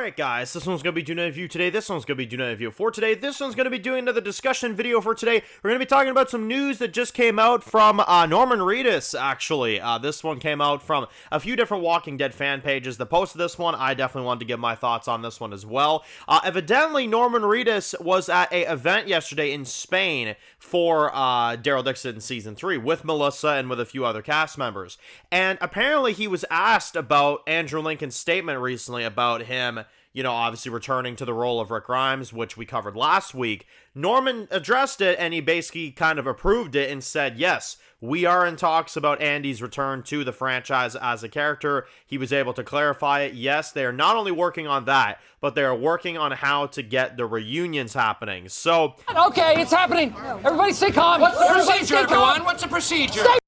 Alright guys, this one's going to be doing a review today, this one's going to be doing a review for today, this one's going to be doing another discussion video for today. We're going to be talking about some news that just came out from Norman Reedus, actually. This one came out from a few different Walking Dead fan pages that posted this one. I definitely wanted to give my thoughts on this one as well. Evidently, Norman Reedus was at an event yesterday in Spain for Daryl Dixon Season 3 with Melissa and with a few other cast members. And apparently he was asked about Andrew Lincoln's statement recently about him, you know, obviously returning to the role of Rick Grimes, which we covered last week. Norman addressed it, and he basically kind of approved it and said, yes, we are in talks about Andy's return to the franchise as a character. He was able to clarify it. Yes, they are not only working on that, but they are working on how to get the reunions happening. So, okay, it's happening. Everybody stay calm. What's the procedure, everyone? What's the procedure? Stay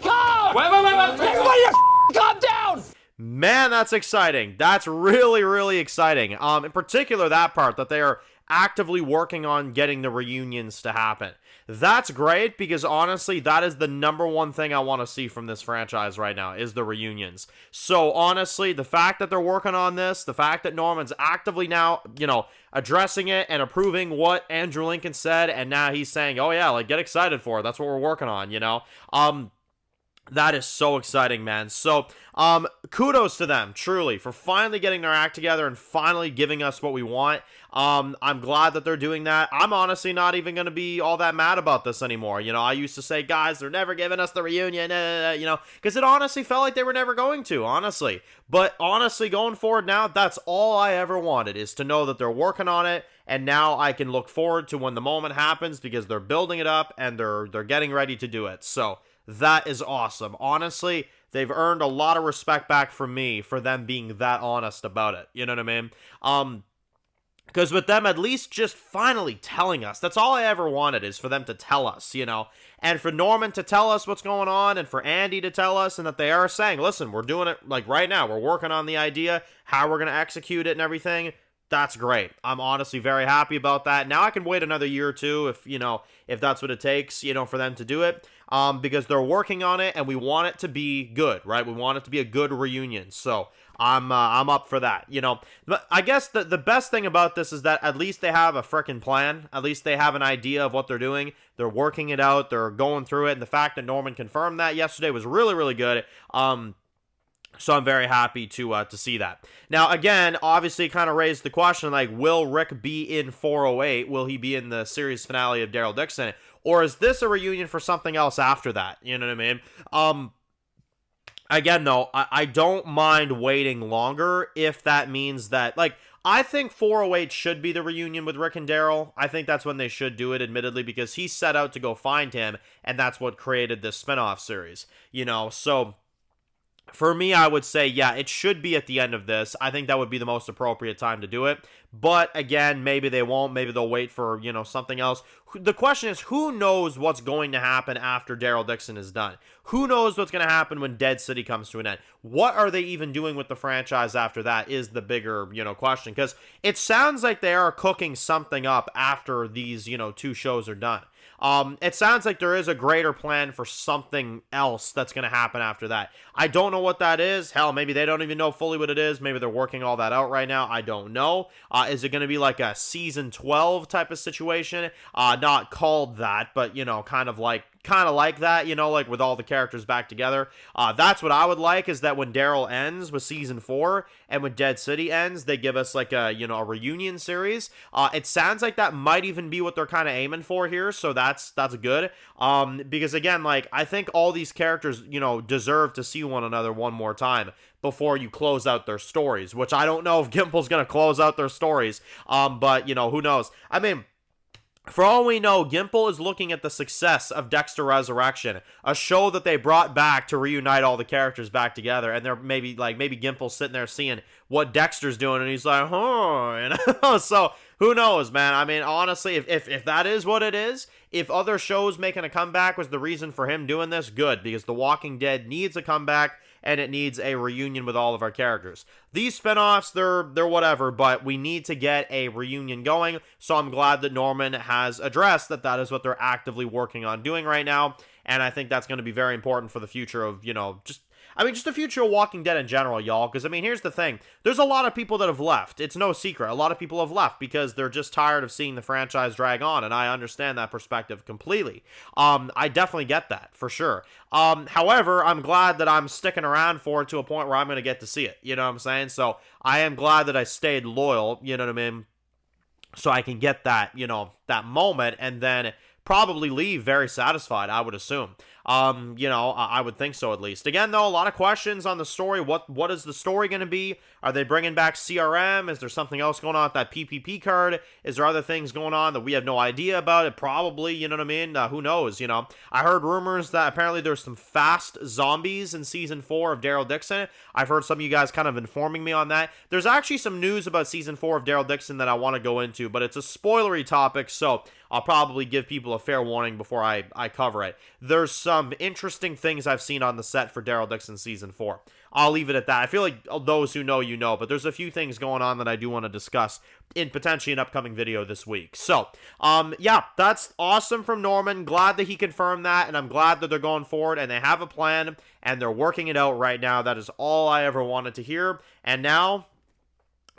calm. Wait. Everybody calm down. man, that's exciting. That's really, really exciting. In particular, that part, that they are actively working on getting the reunions to happen. That's great, because honestly, that is the number one thing I want to see from this franchise right now, is the reunions. So honestly, the fact that they're working on this, the fact that Norman's actively now, you know, addressing it and approving what Andrew Lincoln said, and now he's saying, oh yeah, like, get excited for it. That's what we're working on, you know? That is so exciting, man. So, kudos to them, truly, for finally getting their act together and finally giving us what we want. I'm glad that they're doing that. I'm honestly not even going to be all that mad about this anymore. You know, I used to say, guys, they're never giving us the reunion, you know, because it honestly felt like they were never going to, honestly. But honestly, going forward now, that's all I ever wanted, is to know that they're working on it. And now I can look forward to when the moment happens, because they're building it up and they're getting ready to do it. So that is awesome. Honestly, they've earned a lot of respect back from me for them being that honest about it. You know what I mean? Because with them at least just finally telling us, that's all I ever wanted, is for them to tell us, you know, and for Norman to tell us what's going on, and for Andy to tell us, and that they are saying, listen, we're doing it like right now. We're working on the idea, how we're going to execute it and everything. That's great. I'm honestly very happy about that. Now I can wait another year or two if, you know, if that's what it takes, you know, for them to do it. Because they're working on it and we want it to be good, right? We want it to be a good reunion. So I'm up for that, you know. But I guess the best thing about this is that at least they have a freaking plan. At least they have an idea of what they're doing. They're working it out. They're going through it. And the fact that Norman confirmed that yesterday was really, really good. So I'm very happy to see that. Now, again, obviously kind of raised the question, like, will Rick be in 408? Will he be in the series finale of Daryl Dixon? Or is this a reunion for something else after that? You know what I mean? Again, though, I don't mind waiting longer if that means that, like, I think 408 should be the reunion with Rick and Daryl. I think that's when they should do it, admittedly, because he set out to go find him, and that's what created this spinoff series. You know, so for me, I would say, yeah, it should be at the end of this. I think that would be the most appropriate time to do it. But again, maybe they won't. Maybe they'll wait for, you know, something else. The question is, who knows what's going to happen after Daryl Dixon is done? Who knows what's going to happen when Dead City comes to an end? What are they even doing with the franchise after that is the bigger, you know, question. Because it sounds like they are cooking something up after these, you know, two shows are done. It sounds like there is a greater plan for something else that's going to happen after that. I don't know what that is. Hell, maybe they don't even know fully what it is. Maybe they're working all that out right now. I don't know. Is it going to be like a season 12 type of situation? Not called that, but, you know, kind of like that, you know, like with all the characters back together. That's what I would like, is that when Daryl ends with season 4 and when Dead City ends, they give us like a, you know, a reunion series. It sounds like that might even be what they're kind of aiming for here, so that's good. Because again, like, I think all these characters, you know, deserve to see one another one more time before you close out their stories, which I don't know if Gimple's going to close out their stories. But, you know, who knows? I mean, for all we know, Gimple is looking at the success of Dexter Resurrection, a show that they brought back to reunite all the characters back together, and they're maybe Gimple's sitting there seeing what Dexter's doing, and he's like, you know? So, who knows, man? I mean, honestly, if that is what it is, if other shows making a comeback was the reason for him doing this, good, because The Walking Dead needs a comeback, and it needs a reunion with all of our characters. These spinoffs, they're whatever, but we need to get a reunion going, so I'm glad that Norman has addressed that is what they're actively working on doing right now, and I think that's going to be very important for the future of, you know, just I mean, just the future of Walking Dead in general, y'all, because, I mean, here's the thing. There's a lot of people that have left. It's no secret. A lot of people have left because they're just tired of seeing the franchise drag on, and I understand that perspective completely. I definitely get that, for sure. However, I'm glad that I'm sticking around for it to a point where I'm going to get to see it, you know what I'm saying? So, I am glad that I stayed loyal, you know what I mean? So I can get that, you know, that moment, and then probably leave very satisfied, I would assume. You know, I would think so at least. Again, though, a lot of questions on the story. What is the story going to be? Are they bringing back CRM? Is there something else going on with that PPP card? Is there other things going on that we have no idea about? It probably, you know what I mean? Who knows, you know? I heard rumors that apparently there's some fast zombies in Season 4 of Daryl Dixon. I've heard some of you guys kind of informing me on that. There's actually some news about Season 4 of Daryl Dixon that I want to go into, but it's a spoilery topic, so I'll probably give people a fair warning before I cover it. There's some interesting things I've seen on the set for Daryl Dixon Season 4. I'll leave it at that. I feel like those who know, you know, but there's a few things going on that I do want to discuss in potentially an upcoming video this week. So, yeah, that's awesome from Norman. Glad that he confirmed that, and I'm glad that they're going forward, and they have a plan, and they're working it out right now. That is all I ever wanted to hear, and now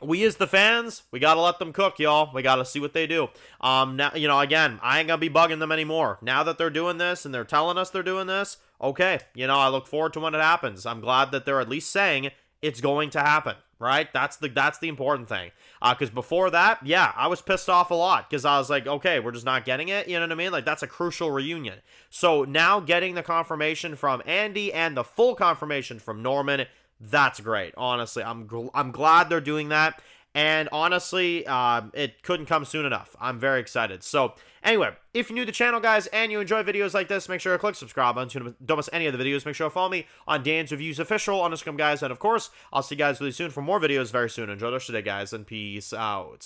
we as the fans, we gotta let them cook, y'all. We gotta see what they do. Now, you know, again, I ain't gonna be bugging them anymore. Now that they're doing this and they're telling us they're doing this, okay, you know, I look forward to when it happens. I'm glad that they're at least saying it's going to happen, right? That's the important thing. Because before that, yeah, I was pissed off a lot because I was like, okay, we're just not getting it. You know what I mean? Like, that's a crucial reunion. So now getting the confirmation from Andy and the full confirmation from Norman, that's great. Honestly, I'm glad they're doing that. And honestly, it couldn't come soon enough. I'm very excited. So anyway, if you're new to the channel, guys, and you enjoy videos like this, make sure to click subscribe button so you don't miss any of the videos. Make sure to follow me on Dan's Reviews Official on Instagram, guys. And of course, I'll see you guys really soon for more videos very soon. Enjoy the rest of the day, guys, and peace out.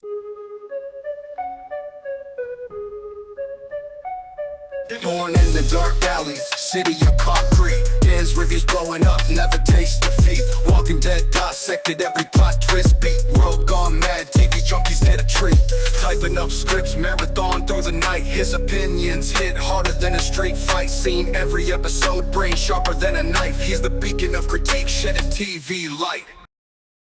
Born in the dark alleys, city of concrete. Dan's reviews blowing up, never taste defeat. Walking Dead dissected every plot twist beat. World gone mad, TV junkies hit a treat. Typing up scripts, marathon through the night. His opinions hit harder than a street fight scene. Every episode, brain sharper than a knife. He's the beacon of critique, shedding TV light.